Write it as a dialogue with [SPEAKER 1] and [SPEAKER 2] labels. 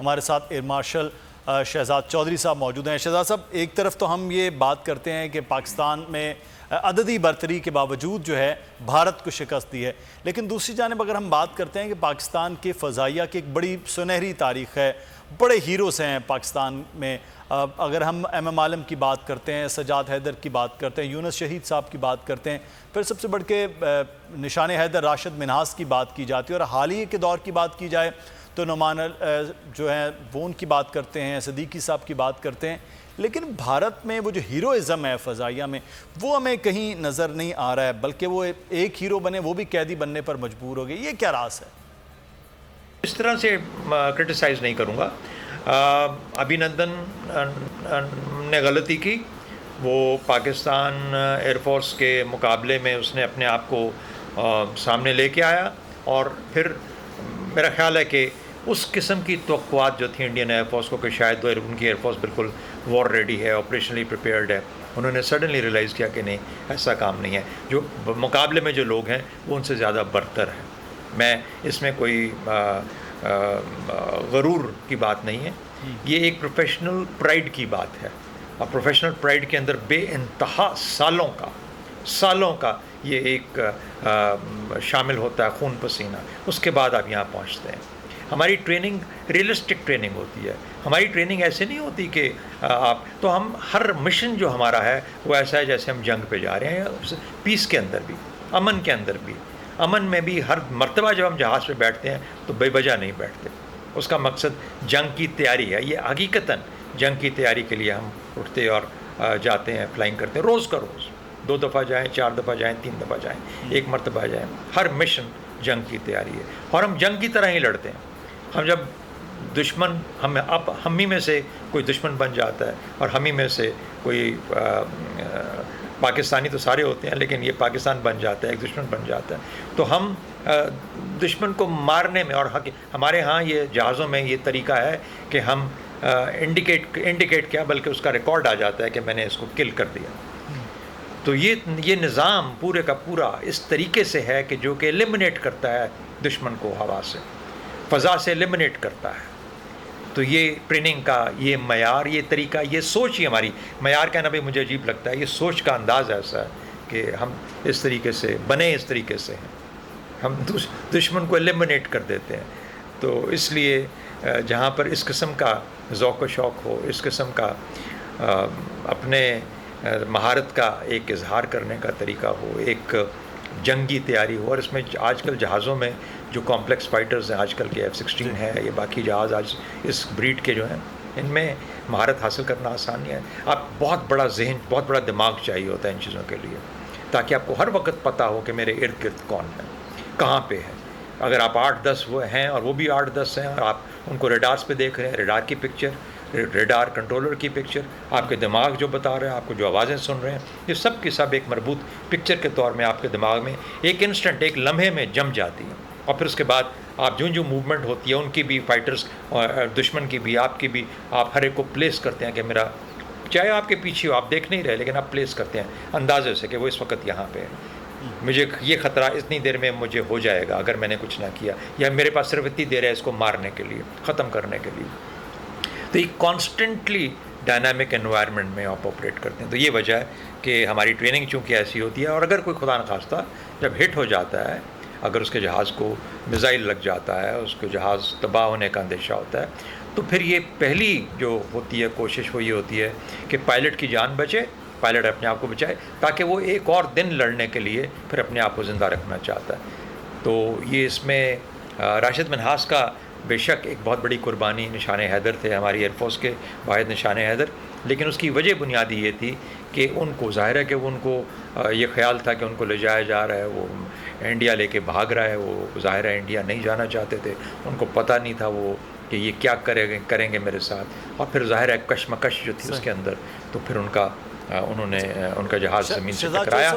[SPEAKER 1] ہمارے ساتھ air marshal Shahzad Chaudhry صاحب موجود ہیں۔ شہزاد صاحب، ایک طرف تو ہم یہ بات کرتے ہیں کہ پاکستان میں عددی برتری کے باوجود جو ہے بھارت کو شکست دی ہے، لیکن دوسری جانب اگر ہم بات کرتے ہیں کہ پاکستان کے فضائیہ کی ایک بڑی سنہری تاریخ ہے، بڑے ہیروز ہیں پاکستان میں۔ اگر ہم ایم عالم کی بات کرتے ہیں، سجاد حیدر کی بات کرتے ہیں، یونس شہید صاحب کی بات کرتے ہیں، پھر سب سے بڑھ کے نشان حیدر راشد منہاس کی بات کی جاتی ہے، اور حال ہی کے دور کی بات کی جائے تو نعمان جو ہیں وہ ان کی بات کرتے ہیں، صدیقی صاحب کی بات کرتے ہیں، لیکن بھارت میں وہ جو ہیروئزم ہے فضائیہ میں، وہ ہمیں کہیں نظر نہیں آ رہا ہے، بلکہ وہ ایک ہیرو بنے وہ بھی قیدی بننے پر مجبور ہو گئے۔ یہ کیا راز ہے؟
[SPEAKER 2] اس طرح سے کرٹیسائز نہیں کروں گا۔ ابھینندن نے غلطی کی، وہ پاکستان ایئر فورس کے مقابلے میں اس نے اپنے آپ کو سامنے لے کے آیا، اور پھر میرا خیال ہے کہ اس قسم کی توقعات جو تھیں انڈین ایئر فورس کو کہ شاید ان کی ایئر فورس بالکل وار ریڈی ہے، آپریشنلی پریپیئرڈ ہے، انہوں نے سڈنلی ریئلائز کیا کہ نہیں، ایسا کام نہیں ہے۔ جو مقابلے میں جو لوگ ہیں وہ ان سے زیادہ برتر ہیں۔ میں اس میں کوئی غرور کی بات نہیں ہے، یہ ایک پروفیشنل پرائڈ کی بات ہے، اور پروفیشنل پرائڈ کے اندر بے انتہا سالوں کا یہ ایک شامل ہوتا ہے خون پسینہ، اس کے بعد آپ یہاں پہنچتے ہیں۔ ہماری ٹریننگ ریئلسٹک ٹریننگ ہوتی ہے، ہماری ٹریننگ ایسے نہیں ہوتی کہ تو ہم ہر مشن جو ہمارا ہے وہ ایسا ہے جیسے ہم جنگ پہ جا رہے ہیں، پیس کے اندر بھی، امن کے اندر بھی۔ امن میں بھی ہر مرتبہ جب ہم جہاز پہ بیٹھتے ہیں تو بے وجہ نہیں بیٹھتے، اس کا مقصد جنگ کی تیاری ہے۔ یہ حقیقتاً جنگ کی تیاری کے لیے ہم اٹھتے اور جاتے ہیں، فلائنگ کرتے ہیں، روز کا روز، 2 دفعہ جائیں، 4 دفعہ جائیں، 3 دفعہ جائیں، 1 مرتبہ جائیں، ہر مشن جنگ کی تیاری ہے، اور ہم جنگ کی طرح ہی لڑتے ہیں۔ ہم جب دشمن ہم ہی میں سے کوئی دشمن بن جاتا ہے، اور ہم ہی میں سے کوئی پاکستانی تو سارے ہوتے ہیں لیکن یہ پاکستان بن جاتا ہے، ایک دشمن بن جاتا ہے، تو ہم دشمن کو مارنے میں، اور ہمارے ہاں یہ جہازوں میں یہ طریقہ ہے کہ ہم انڈیکیٹ کیا بلکہ اس کا ریکارڈ آ جاتا ہے کہ میں نے اس کو کل کر دیا۔ تو یہ نظام پورے کا پورا اس طریقے سے ہے کہ جو کہ ایلیمنیٹ کرتا ہے دشمن کو، ہوا سے، فضا سے ایلیمنیٹ کرتا ہے۔ تو یہ ٹریننگ کا یہ معیار، یہ طریقہ، یہ سوچ ہی ہماری، معیار کہنا بھی مجھے عجیب لگتا ہے، یہ سوچ کا انداز ایسا ہے کہ ہم اس طریقے سے بنے، اس طریقے سے ہیں، ہم دشمن کو ایلیمنیٹ کر دیتے ہیں۔ تو اس لیے جہاں پر اس قسم کا ذوق و شوق ہو، اس قسم کا اپنے مہارت کا ایک اظہار کرنے کا طریقہ ہو، ایک جنگی تیاری ہو، اور اس میں آج کل جہازوں میں جو کمپلیکس فائٹرز ہیں، آج کل کے F-16 ہے، یہ باقی جہاز آج اس بریڈ کے جو ہیں، ان میں مہارت حاصل کرنا آسان نہیں ہے۔ آپ بہت بڑا ذہن، بہت بڑا دماغ چاہیے ہوتا ہے ان چیزوں کے لیے، تاکہ آپ کو ہر وقت پتہ ہو کہ میرے ارد گرد کون ہے، کہاں پہ ہے۔ اگر آپ 8-10 وہ ہیں اور وہ بھی 8-10 ہیں، اور آپ ان کو ریڈارز پہ دیکھ رہے ہیں، ریڈار کی پکچر، ریڈار کنٹرولر کی پکچر، آپ کے دماغ جو بتا رہے ہیں، آپ کو جو آوازیں سن رہے ہیں، یہ سب کی سب ایک مربوط پکچر کے طور میں آپ کے دماغ میں ایک انسٹنٹ، ایک لمحے میں جم جاتی ہیں، اور پھر اس کے بعد آپ جو موومنٹ ہوتی ہے ان کی بھی، فائٹرز دشمن کی بھی، آپ کی بھی، آپ ہر ایک کو پلیس کرتے ہیں کہ میرا، چاہے آپ کے پیچھے ہو، آپ دیکھ نہیں رہے لیکن آپ پلیس کرتے ہیں اندازے سے کہ وہ اس وقت یہاں پہ ہے، مجھے یہ خطرہ اتنی دیر میں مجھے ہو جائے گا اگر میں نے کچھ نہ کیا، یا میرے پاس صرف اتنی دیر ہے اس کو مارنے کے لیے، ختم کرنے کے لیے۔ تو یہ کانسٹنٹلی ڈائنامک انوائرمنٹ میں آپ آپریٹ کرتے ہیں۔ تو یہ وجہ ہے کہ ہماری ٹریننگ چونکہ ایسی ہوتی ہے، اور اگر کوئی خدا نخواستہ جب ہٹ ہو جاتا ہے، اگر اس کے جہاز کو میزائل لگ جاتا ہے، اس کے جہاز تباہ ہونے کا اندیشہ ہوتا ہے، تو پھر یہ پہلی جو ہوتی ہے کوشش وہ یہ ہوتی ہے کہ پائلٹ کی جان بچے، پائلٹ اپنے آپ کو بچائے، تاکہ وہ ایک اور دن لڑنے کے لیے پھر اپنے آپ کو زندہ رکھنا چاہتا ہے۔ تو یہ اس میں راشد منہاس کا بے شک ایک بہت بڑی قربانی، نشان حیدر تھے ہماری ایئر فورس کے واحد نشان حیدر، لیکن اس کی وجہ بنیادی یہ تھی کہ ان کو ظاہر ہے کہ ان کو یہ خیال تھا کہ ان کو لے جایا جا رہا ہے، وہ انڈیا لے کے بھاگ رہا ہے، وہ ظاہر ہے انڈیا نہیں جانا چاہتے تھے، ان کو پتہ نہیں تھا وہ کہ یہ کیا کریں گے میرے ساتھ، اور پھر ظاہر ہے کشمکش جو تھی اس کے اندر، تو پھر ان کا جہاز زمین سے ٹکرایا۔